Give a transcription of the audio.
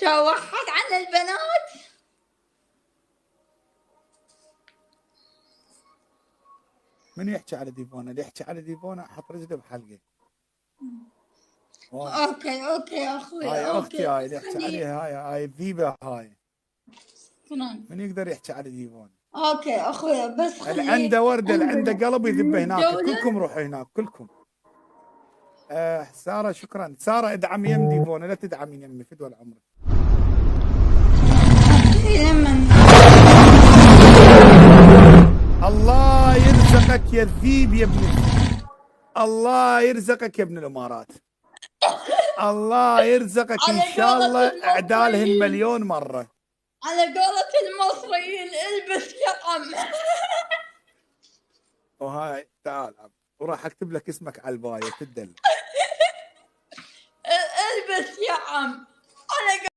توحد عن البنات. من يحكي على ديفونا؟ اللي يحكي على ديفونا احط رجله بحلقه. اوكي اخوي، هاي اختي، اوكي هاي اللي يحكي عليها، هاي الذيبه هاي. شكرا. من يقدر يحكي على ديفونا؟ اوكي اخوي، بس اللي خلي عنده ورده، اللي عنده قلب يذب من هناك. الدولة. كلكم روحوا هناك كلكم. ساره شكرا. ساره ادعم يم ديفونا، لا تدعمين يمي فدوى العمر. الله يرزقك يا الذيب يا ابن الله يرزقك يا ابن الامارات. الله يرزقك ان شاء الله اعدالهن مليون مره. على قولة المصريين البس يقم. وهاي تعال وراح اكتب لك اسمك على البايه تدل. البس يا عم.